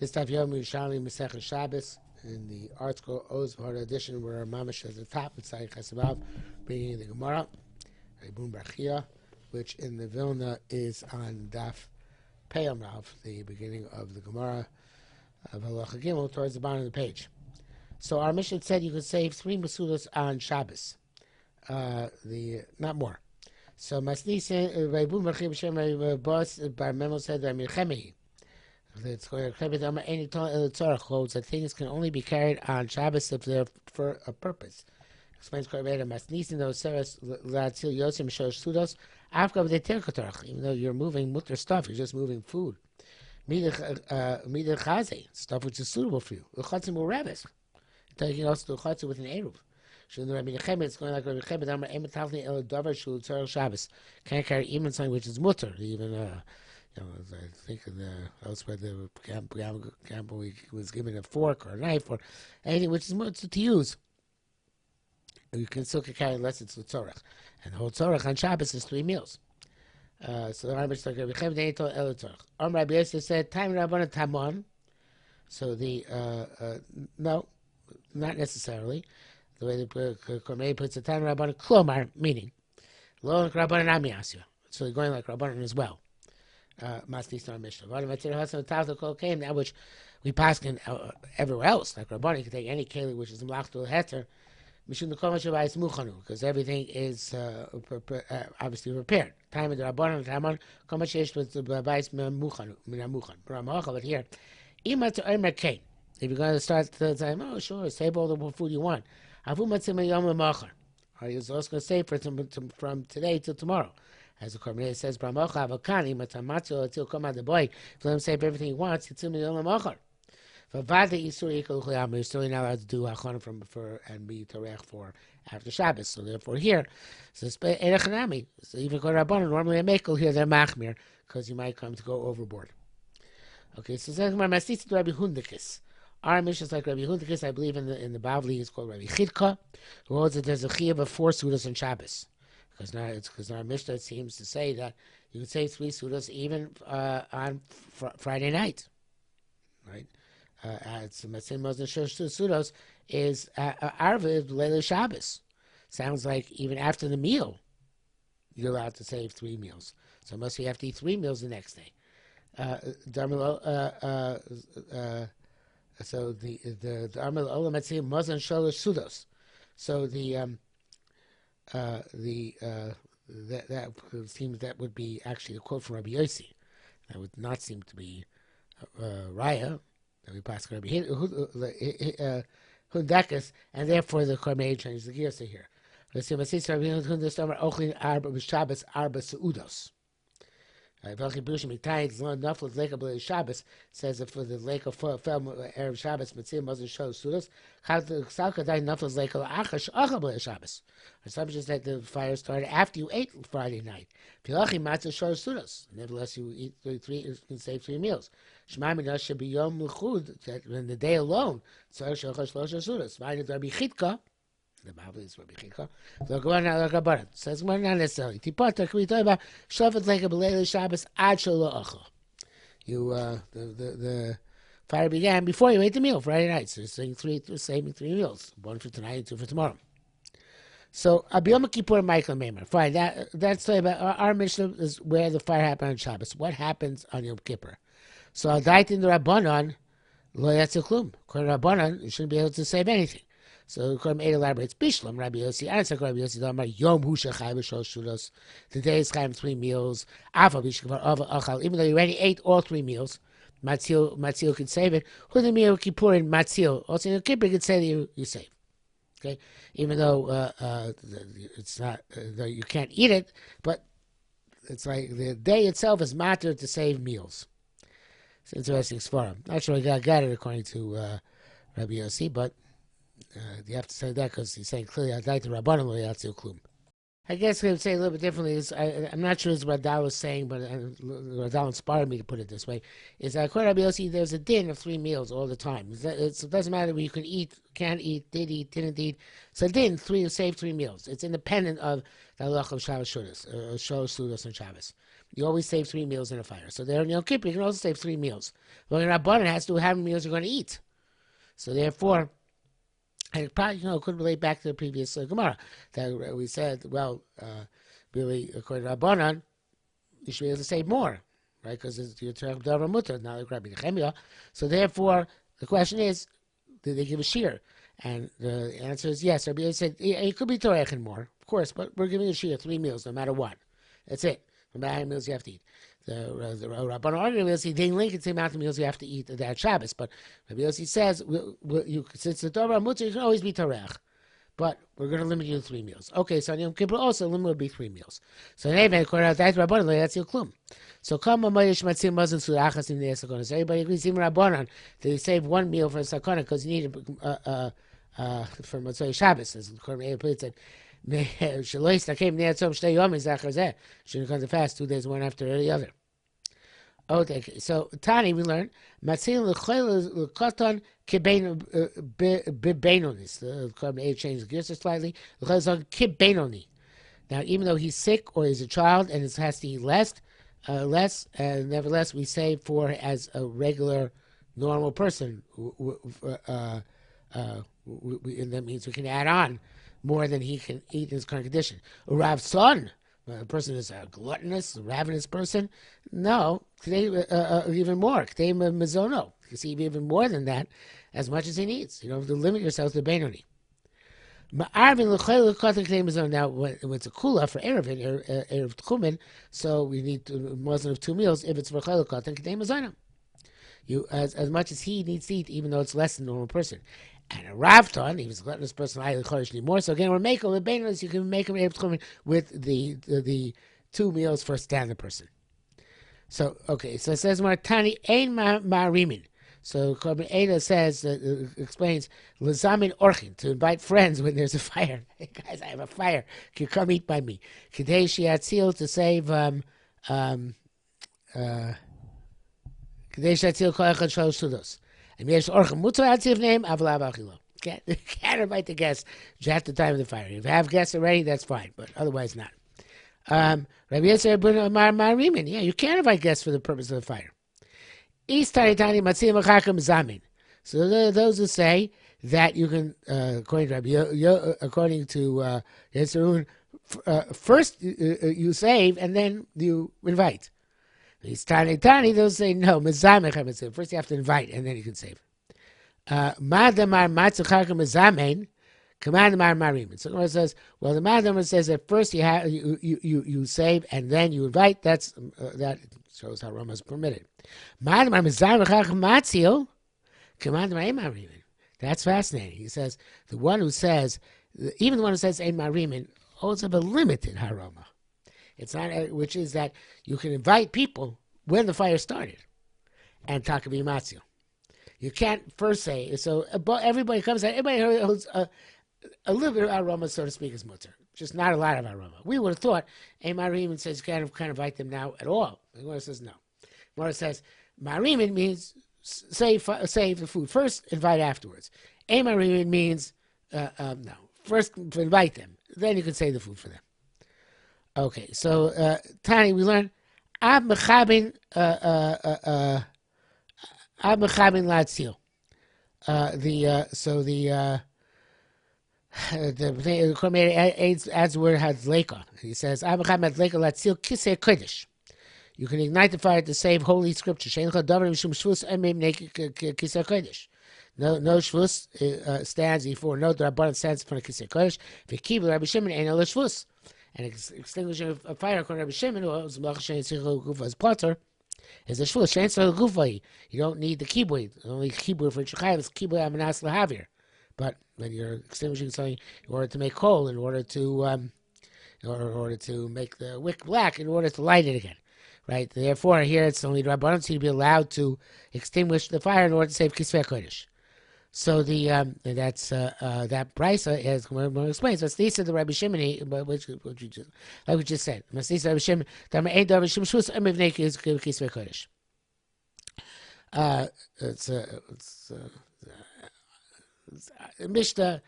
This type of Yerushalmi Shabbos in the article Oz V'Hara edition, where Mamash at the top, it's like Chesavav, bringing the Gemara, Rebun Barchia, which in the Vilna is on Daf Peyam Rav, the beginning of the Gemara of Halacha Gimel, towards the bottom of the page. So our Mishnah said you could save 3 Masudas on Shabbos, not more. So Masnisen Rebun Barchia B'Shem Boss Bar Memo said that Mirchemehi. It's holds that things can only be carried on Shabbos if they're for a purpose. Explains Korban Masnisin those Seres Latil Yosim Shosh Sudos Afka de Terkotorach. Even though you're moving mutter stuff, you're just moving food. Mider Chaze, stuff which is suitable for you. Uchatzim Ureves. You can also do Chatzu with an Eruv. It's going like Rabbi Chemed Amar Emetalni El Davar Shul Tzarel Shabbos. Can't carry even something which is mutter, even I think elsewhere the Campbell was given a fork or a knife or anything which is mutter to use. You can still carry unless it's the tzorach, and the whole tzorach on Shabbos is 3 meals. So the Rambam said Rabbi Chemed ain't told el tzorach. Rabbi Yosef said time Rabbanan Tamon. So the no, not necessarily. The way the Kormei puts it, time Rabbanan Klomar, meaning lo Rabbanan Amiyasya. So they're going like Rabbanan as well. Mastis on Mishnah. That which we pass in everywhere else, like Rabbanan, you can take any keli which is mlachtul heter, because everything is obviously prepared. Time of the Rabbanan, Taman, Komachesh with the Bais Muchanu, Minamuchan. But here, if you're going to start the time, oh sure, save all the food you want. Are you also going to save from today till tomorrow? As the Korban says, "Bramocha avokani matamatzo until come out the boy." If let him save everything he wants, it's in the mochar. For vada isur yikol you're still not allowed to do hachana for and be torech for after Shabbos. So therefore, here, so erechanami. So even Rabbanan normally a mekel here they're machmir because you might come to go overboard. Okay, so says my masisi to Rabbi Hundikis. Our mission is like Rabbi Hundikis. I believe in the Bavli is called Rabbi Chidka, who holds that there's a chiyuv of 4 sudas on Shabbos. Because our Mishnah seems to say that you can say 3 sudas even on Friday night, right? It's Matzim Mosin Shosh Sudos is Arviv Leila Shabbos. Sounds like even after the meal, you're allowed to save 3 meals. So unless you have to eat 3 meals the next day. So the Armel Olam Matzim Mosin Shosh Sudos. So that seems that would be actually a quote from Rabbi Yossi. That would not seem to be Raya that we pass Rabbi Hundakas, and therefore the Kormei changes the gears here. Let's see. Rabbi Hundakas Ochlin Arba Shabbos Arba Seudos. Shabbos says that for the lake of fell Erev Shabbos, Mitzvah mustn't show sudos. Salkadai Naflas lake of Achash Achabla Shabbos. Or something just like the fire started after you ate Friday night. Pilachi Matzah show sudos. Nevertheless, you eat 3. You can save 3 meals. Shema Midah should be Yom L'chud that in the day alone. Tzar Shochash Lo Sudos. Mine Rabbi Chidka. The Bible is Rabbi Chidka. So go on now, Rabbanan. Says not necessarily. Tipata can we talk about Shavit like a B'leil Shabbos Ad Shelo Achel. You the fire began before you ate the meal Friday night. So you're saving 3 meals, 1 for tonight and 2 for tomorrow. So Abiyom Kippur Michael Maimer. Fine. That's about our Mishnah is where the fire happened on Shabbos. What happens on Yom Kippur? So Adait in the Rabbanan Lo Yatzil Klum. According to Rabbanan, you shouldn't be able to save anything. So the Korban elaborates Bishlam Rabbi Yossi. Answer Rabbi Yossi Damar Yom Hu Shechai B'Shol Shudos. Today is Chaim 3 meals. Afa Bishkavar Ava Achal. Even though you already ate all 3 meals, Matzil can save it. Who the meal Kippur in Matzil? Also in Kippur you can say that you save. Okay, even though it's not you can't eat it, but it's like the day itself is matter to save meals. It's interesting svarim. Not sure I got it according to Rabbi Yossi, but. You have to say that because he's saying clearly, I'd like to Rabbanan lo yatzil klum. I guess I would say a little bit differently. I'm not sure what Radal was saying, but Radal inspired me to put it this way. Is that according to Rabbi Yossi, there's a din of 3 meals all the time. It doesn't matter where you can eat, can't eat, did eat, didn't eat. So din, save 3 meals. It's independent of the halach of Shabbos Shudas, Shabbos Sudas on Shabbos. You always save 3 meals in a fire. So there in Yom Kippur, you can also save 3 meals. But in Rabbanan, it has to do how many meals you're going to eat. So therefore, and it probably, could relate back to the previous Gemara that we said, well, really, according to Rabbanan, you should be able to save more, right? Because you're talking about Mutter, not like Rabbi Nehemiah. So therefore, the question is, did they give a shear? And the answer is yes. Rabbi said, it could be Torah more, of course, but we're giving a shear 3 meals, no matter what. That's it. No matter how many meals you have to eat. The Rabban argument is he didn't link it to the amount of meals you have to eat that Shabbos. But Rabbi Yossi says, since the Torah Mutter, you can always be Torah. But we're going to limit you to 3 meals. Okay, so on Yom Kippur also, limit would be 3 meals. So in any event, that's Rabbanan, that's your klum. So come Amayish Matzim Mazin Surachas in the Sakona. So everybody agrees, even Rabbanan, that you save 1 meal for a Sakona because you need it for Motzei Shabbos, as the Korban Eir said. Shouldn't come to fast 2 days, one after the other. Okay, so Tani, we learned Matzil l'koton kibenonis. The Korban Eir changed the gears slightly. L'koton kibenoni. Now, even though he's sick or he's a child and it has to eat less, nevertheless, we say for as a regular, normal person. And that means we can add on more than he can eat in his current condition. A Rav son, a person is a gluttonous, a ravenous person. No, even more. You can see even more than that, as much as he needs. You don't have to limit yourself to Benoni. Now, when it's a kula for Erev Tchumen, so we need more than 2 meals if it's for Chelukot and Kedei Mazonah. As much as he needs to eat, even though it's less than a normal person. And a Ravton, he was a gluttonous person, I need more. So again, we're making with Beinus, you can make him Erev Tchumen with the 2 meals for a standard person. So, okay, so it says, Tani Ein Ma'arimin. So Korban Eir says, explains, Lazamin Orchin, to invite friends when there's a fire. Hey guys, I have a fire. Can you come eat by me? Kadei Shiatzil, to save, Kadei Shiatzil Kol Echad Shalosh Sudos. And Yesh Orchin Mutar Atziv name, Avalav Achilo. Can't invite the guests just at the time of the fire. If you have guests already, that's fine, but otherwise not. Rabbi Yisrael ben Ma'arimin, yeah, you can invite guests for the purpose of the fire. So those who say that you can, according to Yisroel, first you save and then you invite. These tani, those say no. First you have to invite and then you can save. So it says, well, the Madamar says that first you save and then you invite. That shows how Roma is permitted. That's fascinating. He says the one who says, even the one who says Ein Marimin, holds up a limited haroma. It's not, which is that you can invite people when the fire started, and takabi matzio. You can't first say so. Everybody comes out. Everybody holds a little bit of aroma, so to speak, is mutter. Just not a lot of aroma. We would have thought Ein Marimin says you can't invite them now at all. The Gemara says no. The Gemara says Marimin means save the food first, invite afterwards. Ein Marimin means no. First invite them, then you can save the food for them. Okay, so Tani, we learned Ab Mechabin Latzil. The adds the word has leka. He says Ab Mechabin Latzil Latzil Kisei Kodesh. You can ignite the fire to save holy scripture. No shvus stands before no Rabbanan stands for Kisei Kodesh. V'kiv Rabbi Shimon ain't no shvus. And extinguishing a fire, according to Rabbi Shimon, who was Gufa's potter, is a shvus. You don't need the kibui. The only kibui for Shechayim is kibui amanas lahavir. But when you're extinguishing something in order to make coal, in order to make the wick black, in order to light it again. Right? Therefore, here it's only Rabbanan to be allowed to extinguish the fire in order to save Kisvei Kodesh. So that's that brisa, as Gemara explains. That's the Issa the Rabbi Shimon, which we just said. Masisa Rabbi Shimon, Damar Rabbi Shimon Shus Emivnei Kisvei Kodesh. It's Mishnah.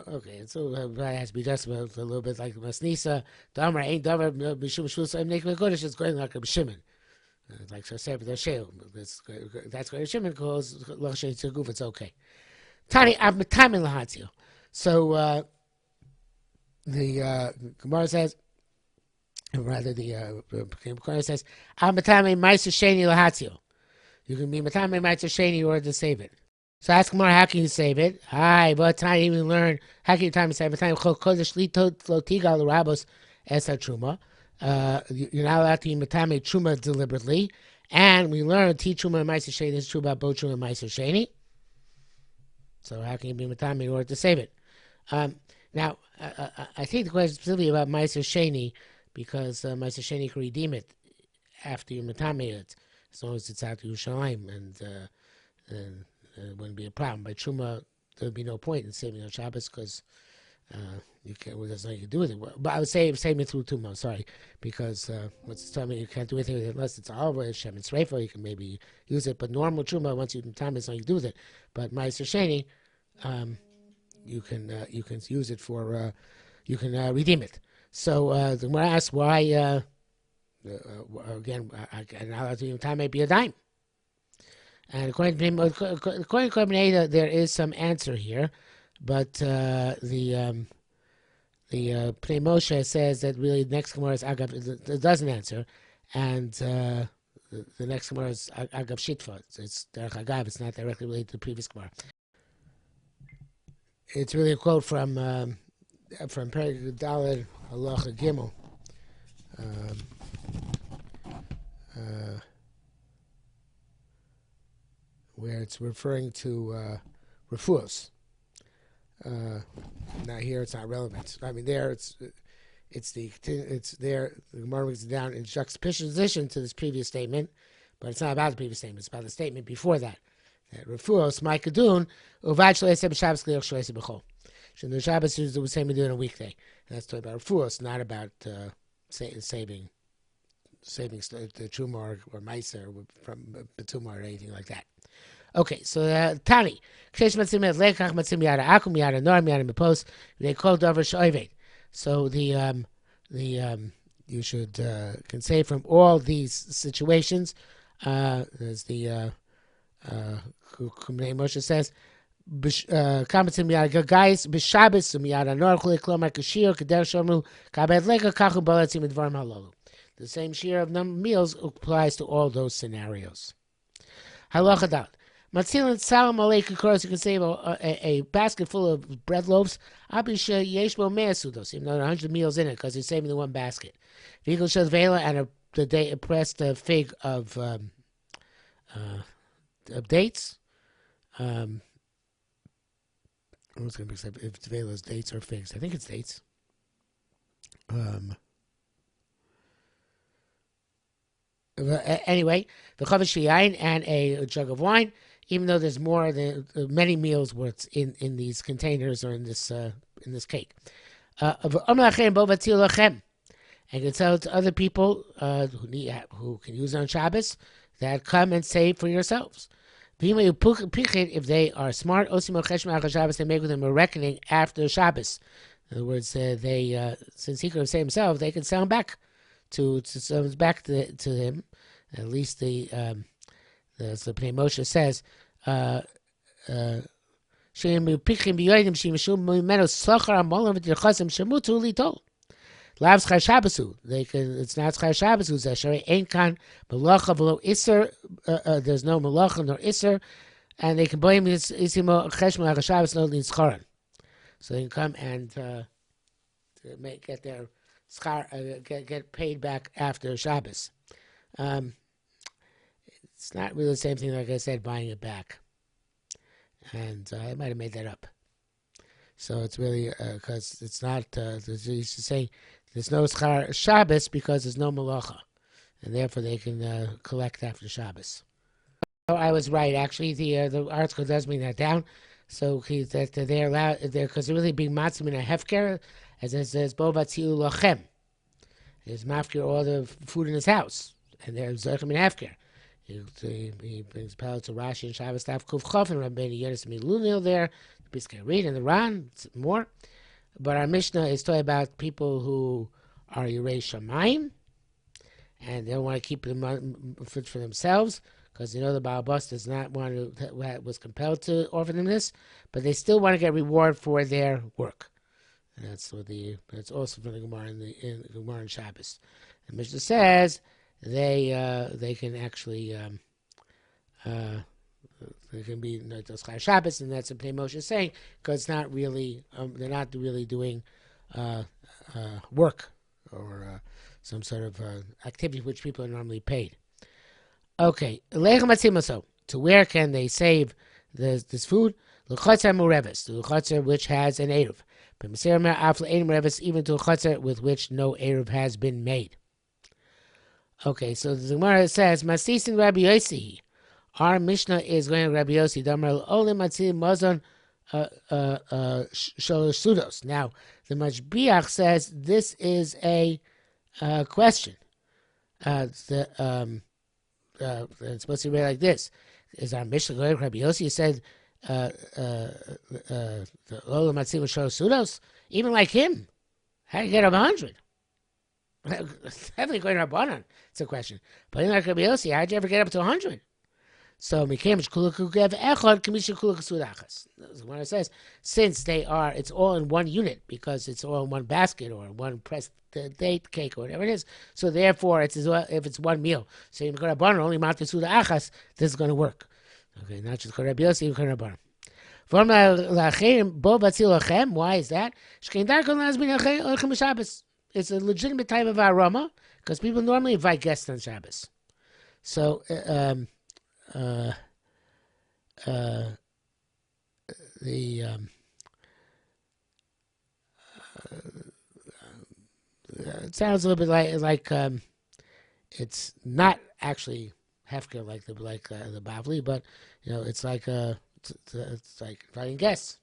Okay, so that has to be just a little bit like Masnisa. The Amar ain't davar b'shum shvus I'm making kodesh. It's going like a b'shimin, like Shosef the Sheil. That's what Shimon calls lachshay tzuguf. It's okay. Tani abmetamin lahatzio. So the Gemara says, rather the Gemara says, abmetamin ma'aser sheni lahatzio. You can be metamin ma'aser sheni in order to save it. So ask Gemara, how can you save it? Hi, but time even learn how can you time save it? Time kodesh lito lotiga l'rabos esa truma. You're not allowed to eat metame truma deliberately, and we learn ti truma and ma'aser sheni is true about both truma and ma'aser sheni. So how can you be metame in order to save it? Now, I think the question is specifically about ma'aser sheni because ma'aser sheni can redeem it after you metame it, as long as it's out to Yerushalmi and it wouldn't be a problem. By Truma, there would be no point in saving on Shabbos because you can't. Well, there's nothing you can do with it. But I would say saving it through Tuma. Sorry, because what's telling me you can't do anything with it unless it's Alva, Shem, and Sreifa. You can maybe use it, but normal Truma, once you time, there's nothing you can do with it. But Ma'aser Sheni, you can use it for you can redeem it. So the Gemara asks why again an allowed to time may be a dime. And according to Bnei, there is some answer here, but the Pnei Moshe says that really the next Gemara is Agav. It doesn't answer, and the next Gemara is Agav Shitfa. It's Derech Agav. It's not directly related to the previous Gemara. It's really a quote from Perek Daled Halacha Gimel. Where it's referring to refuos. Now here it's not relevant. I mean there it's there. The Gemara brings it down in juxtaposition to this previous statement, but it's not about the previous statement. It's about the statement before that. That refuos ma'ikadun uvad shleiseh b'Shabbos kliach shleiseh b'chol. So the Shabbos is the same we do on a weekday. And that's talking about refuos, not about saving the truma or meiser from betuma or anything like that. Okay, so Tani, they call davar she'oved. So the you should can say from all these situations. As the Moshe says, guys, b'Shabbos miyad anor chulei klomar kashir keder shomru kabed leka kachu balatzim edvarim halalu. The same share of meals applies to all those scenarios. Halacha dal. Matzilin salam aleik, of course, you can save a basket full of bread loaves. Abisha yeshbo me'asudos, even though there are 100 meals in it, because he's saving the one basket. Vigel shadvela and the day pressed fig of dates. What's going to be if tvela is dates or figs? I think it's dates. Anyway, the chavish yain and a jug of wine. Even though there's more than many meals worth in these containers or in this cake. And you can tell it to other people who can use it on Shabbos that come and save for yourselves. If they are smart, they make with them a reckoning after Shabbos. In other words, they since he could say himself, they can sell him back to him. At least the Pnei Moshe says, they can. It's not Schar Shabbasu. Ain't kan malacha below iser. There's no malacha nor iser, and they can blame this isimo cheshma Shabbos no lin scharan. So they can come and get their schar, get paid back after Shabbos. It's not really the same thing, like I said, buying it back. And I might have made that up. So it's really, because it's not, he's saying there's no schar Shabbos because there's no malacha. And therefore they can collect after Shabbos. So I was right, actually. The article does bring that down. So that they're allowed, because they're really being matzim in a hefker, as it says, bo vatzilu lochem. There's mafker all the food in his house. And there's zochem in hefker. He brings parallel to Rashi and Shabbos Tav Kuf Chof and Rabbeinu Yonis Milunil there. Read in the Ran, it's more. But our Mishnah is talking about people who are Yerushalmi, and they don't want to keep them for themselves, because the Baal Bus does not want to, was compelled to offer them this, but they still want to get reward for their work. And that's also from the Gemara in Gemara and Shabbos. The Mishnah says they can actually they can be Chai Shabbos, and that's what Pnei Moshe is saying, because it's not really they're not really doing work or some sort of activity which people are normally paid. Okay, to where can they save this food? L'chotzer mureves, to the chotzer which has an eruv. Even to a chotzer with which no eruv has been made. Okay, so the Gemara says, Masisin Rabbi Yossi. Our Mishnah is going to Rabbi Yossi. Damar Olim Matzil Mazon Shalosh Sudos. Now, the Mashbiach says this is a question. It's supposed to be like this. Is our Mishnah going to Rabbi Yossi? He said, Olim Matzil Shalosh Sudos? Even like him, how do you get up 100? Definitely going to Rabbanan. It's a question. But in like Rabbi Yossi, how'd you ever get up to 100? So when it says, since it's all in one unit because it's all in one basket or one pressed date cake or whatever it is. So therefore, if it's one meal, so you go to Rabbanan only mount the Suda Achas, this is going to work. Okay, not just Rabbi Yossi, even Rabbanan. Why is that? It's a legitimate type of aroma because people normally invite guests on Shabbos. So it sounds a little bit like it's not actually hefker like the bavli, but it's like it's like inviting guests.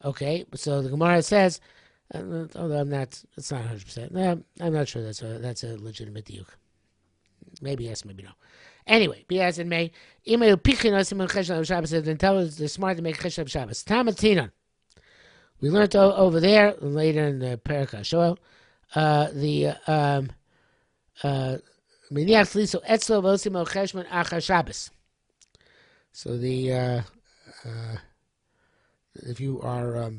Okay, so the Gemara says. Although it's not 100%. No, I'm not sure that's a legitimate diuk. Maybe yes, maybe no. Anyway, be as it may, then tell us they're smart to make chesed Shabbos. Tamatina. We learned over there later in the Perek HaShoel the miniach liso etzlo v'osim al cheshman achar Shabbos. So if you are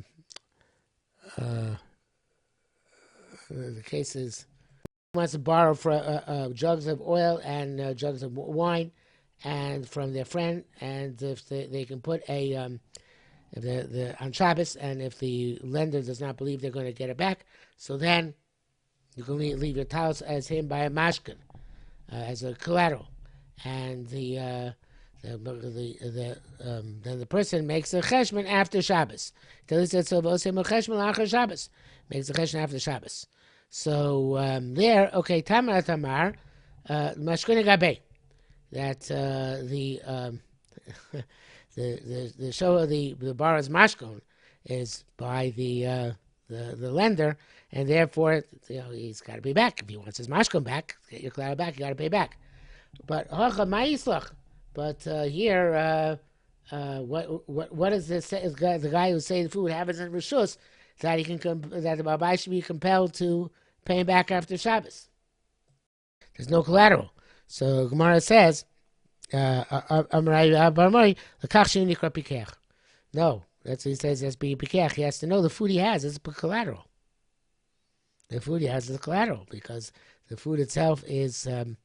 the case is wants to borrow for jugs of oil and jugs of wine, and from their friend, and if they can put a if the on Shabbos, and if the lender does not believe they're going to get it back, so then you can leave your towels as him by a mashkin as a collateral, and then the person makes a cheshman after Shabbos. Makes a cheshman after Shabbos. So there, okay, Tamar Mashkina Gabe, that the show of the borrow's mashkon is by the lender, and therefore he's got to pay back. If he wants his mashkon back, get your collateral back, you got to pay back. But here, what does this say? The guy who saved the food happens in Rishus that that the Babai should be compelled to pay him back after Shabbos. There's no collateral. So Gemara says, no, that's what he says. He has to be pikech. He has to know the food he has is collateral. The food he has is collateral because the food itself is. And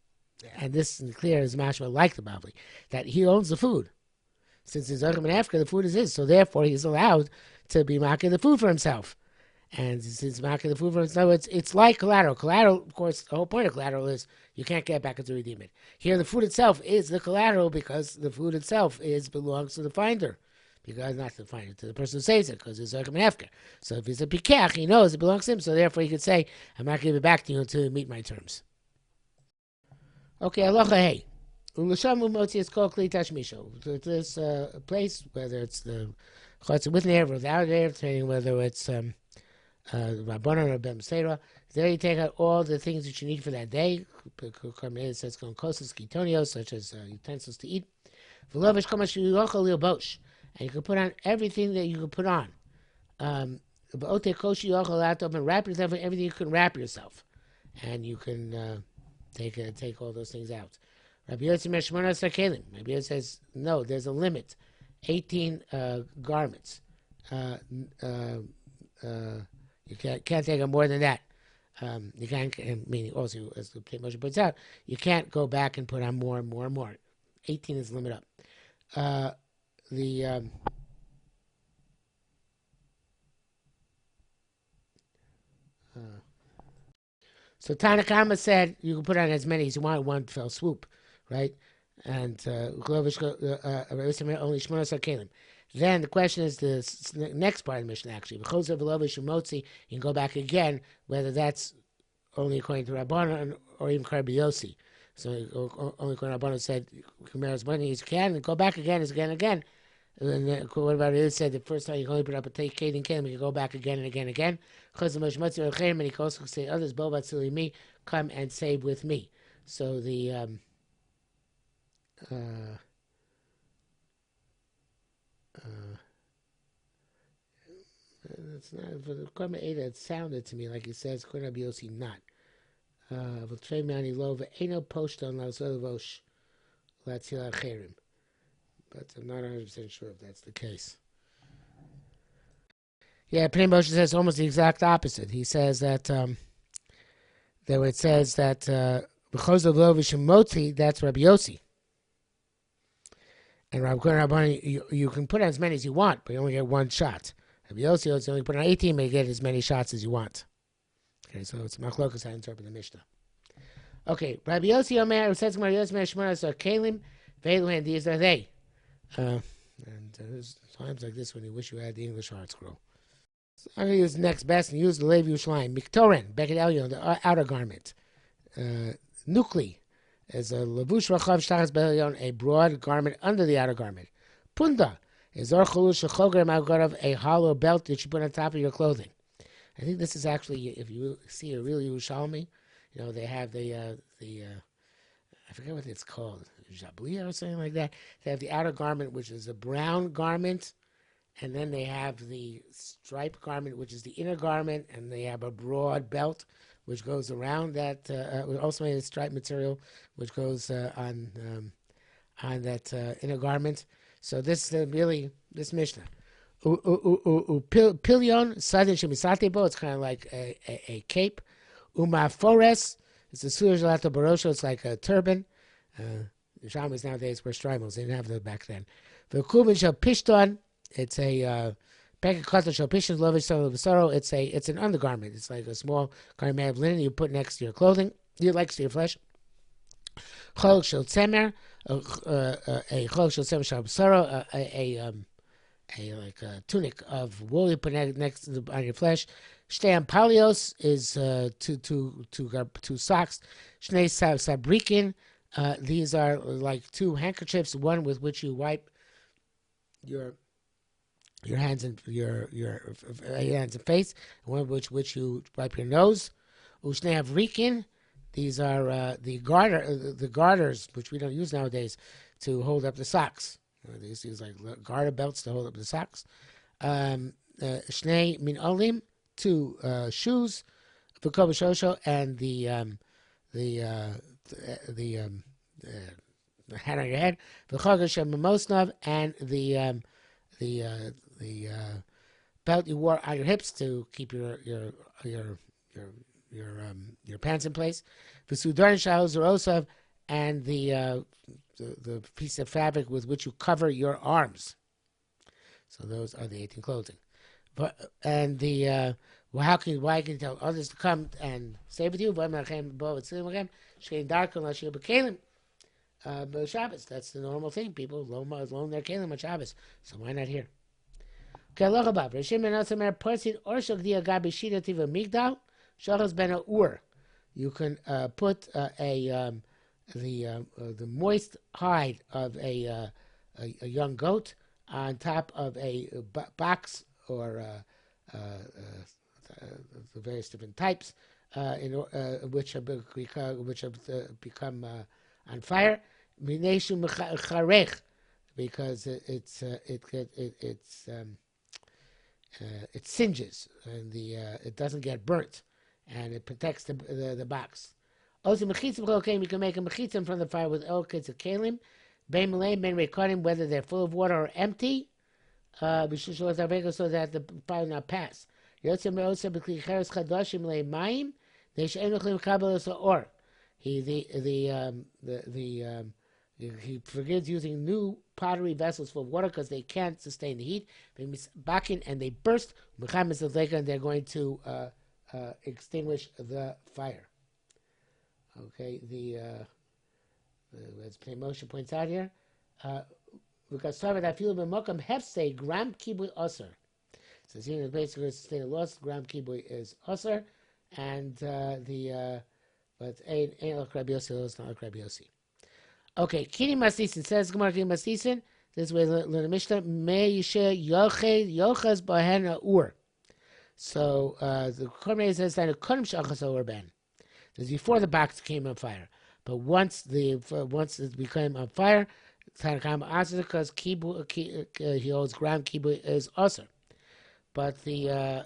this is clear as mashma like the Bavli, that he owns the food. Since he's Zochem and Afka, the food is his, so therefore he's allowed to be making the food for himself. And since making the food for himself, it's like collateral. Collateral, of course, the whole point of collateral is you can't get back to redeem it. Here, the food itself is the collateral because the food itself belongs to the finder. Because not to the finder, to the person who saves it, because it's Zochem and Afka. So if he's a pikach, he knows it belongs to him, so therefore he could say, I'm not giving it back to you until you meet my terms. Okay, halacha hey. It's called Kli Tashmisho. This place, whether it's the chotzer with an eruv or without an eruv, depending whether it's Rabbanan or Ben Seira, there you take out all the things that you need for that day. It says kosas kitonios, such as utensils to eat. and you can put on everything that you can put on. Ote koshi you also allowed to open wrap yourself in everything you can wrap yourself, and you can take all those things out. Rabbi Yossi Meshmona Sakelim. Rabbi Yossi says no. There's a limit. 18 garments. You can't take on more than that. You can't. Meaning also, as the Moshe points out, you can't go back and put on more and more and more. 18 is the limit up. So Tanakama said you can put on as many as you want in one fell swoop, right? And only Shmona Kalim. Then the question is the next part of the mission actually. You can go back again, whether that's only according to Rabbanan or even Rabbi Yossi. So only according to Rabbanan said as many as you can, and go back again as again. And then what about it said the first time you can only put up a Kalim Kalim, you can go back again and again and again. And he can also say others, me, come and save with me. So the it's not for the Karma Ada. It sounded to me like it says Rabbi Yossi not. V'trei mani lova eno poshton lazovosh latzil acherim. But I'm not 100% sure if that's the case. Yeah, Pnei Moshe says almost the exact opposite. He says that where it says that b'chozov lo v'shemotzi, that's Rabbi Yossi. And Rabbi you can put on as many as you want, but you only get one shot. Rabbi Yossi only put on 18, but you get as many shots as you want. Okay, so it's machlokas how to interpret the Mishnah. Okay, Rabbi Yossi Omer says Rabbi Yossi Omer Shmona Asar Kalim Ve'elu, and these are they. And there's times like this when you wish you had the English art scroll. So I'm going to use next best and use the Levi Yerushalmi. Miktoren, Beket Elyon, the outer garment. Nukli is a Lavush Rachav Shtachas Be'elyon, a broad garment under the outer garment. Punda is Orchulu Shechoger Ma'agarav, a hollow belt that you put on top of your clothing. I think this is actually, if you see a real Yerushalmi, they have the I forget what it's called, Jablia or something like that. They have the outer garment, which is a brown garment, and then they have the striped garment, which is the inner garment, and they have a broad belt, which goes around that, also made of striped material, which goes on that inner garment. So this this Mishnah. Pilion, Sadin Shemisatebo, it's kind of like a cape. Umafores, it's a Surajalato Barosho, it's like a turban. The Shamas nowadays wear strimals, they didn't have them back then. The Kubin Shal Pishton, it's a Pekakata Shal Pishton, Lovish, it's an undergarment. It's like a small garment of linen you put next to your clothing, next to your flesh. Cholok Shal Tzemer, a Cholok Shal Tzemer Shal Basaro, a tunic of wool you put next to on your flesh. Shtei Palios is two socks. Shnei Sabrikin, these are like two handkerchiefs, one with which you wipe your hands and your hands and face, and one with which you wipe your nose. Ushnei Avrikin, these are the garters, which we don't use nowadays, to hold up the socks. They used to use like garter belts to hold up the socks. Shnei Min Olim, two shoes, V'kobashosho, and the hat on your head, V'chogash Mimosnov, and the belt you wore on your hips to keep your pants in place. V'sudarin Shahos Zorosov, and the piece of fabric with which you cover your arms. So those are the 18 clothing. Why can you tell others to come and stay with you? Shabbos. That's the normal thing. People loan their kelim on Shabbos. So why not here? Okay, you can put the moist hide of a young goat on top of a box or the various different types which have become on fire. because it singes and it doesn't get burnt, and it protects the box. Also, mechitzim cholokim, you can make a mechitzim from the fire with all kinds of kalim, bein malay, bein rekadim, whether they're full of water or empty, so that the fire not pass. Yotzim also b'kli cheres chadashim le'mayim, they she'en uchlim kabbalas or. He forbids using new pottery vessels full of water because they can't sustain the heat. They misbakin and they burst. And they're going to extinguish the fire. Okay, as Moshe points out here, we got started. I feel b'mokam hefsei gram kibui aser. So here basically it's a state of loss. Gram kibui is aser, and but ain't like Rabbi Yossi. It's not like Rabbi Yossi. Okay, Kini Masisin says Gemara Kini Masisin. This way, learn the Mishnah. Me yishe yochas bahen ur. So the Korban says that kodim shachas ur ben. This is before the box came on fire, but once it became on fire, Tanakam answers because he holds gram kibu is also, but the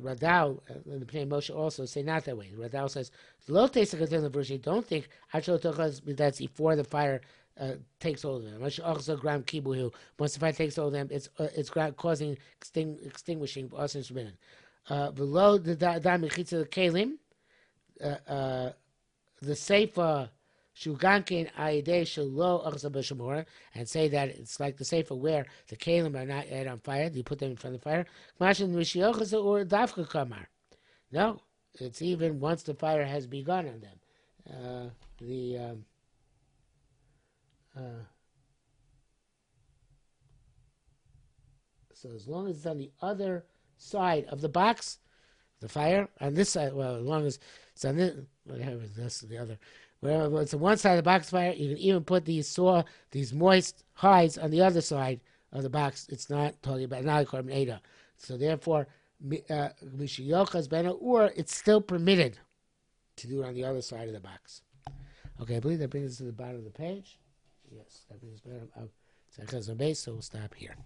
Radal and the Pnei Moshe also say not that way. The Radal says, "Lo teisakatin don't think that's before the fire takes hold of them. Once the fire takes hold of them, it's causing extinguishing. Also, it's forbidden. Below the da'michitza kelim, the seifa shugankin ayidei shelo achza b'shemora, and say that it's like the seifa where the kelim are not yet on fire. You put them in front of the fire. Mashin mishiyochas or dafka kamar. No, it's even once the fire has begun on them. So as long as it's on the other side of the box, the fire on this side. Well, as long as it's on this, whatever this the other. Wherever it's on one side of the box fire, you can even put these moist hides on the other side of the box. It's not talking about not carbon Ada. So therefore, mishiyochas ben or it's still permitted to do it on the other side of the box. Okay, I believe that brings us to the bottom of the page. Yes, that brings us to the bottom of Tzachas on base. So we'll stop here.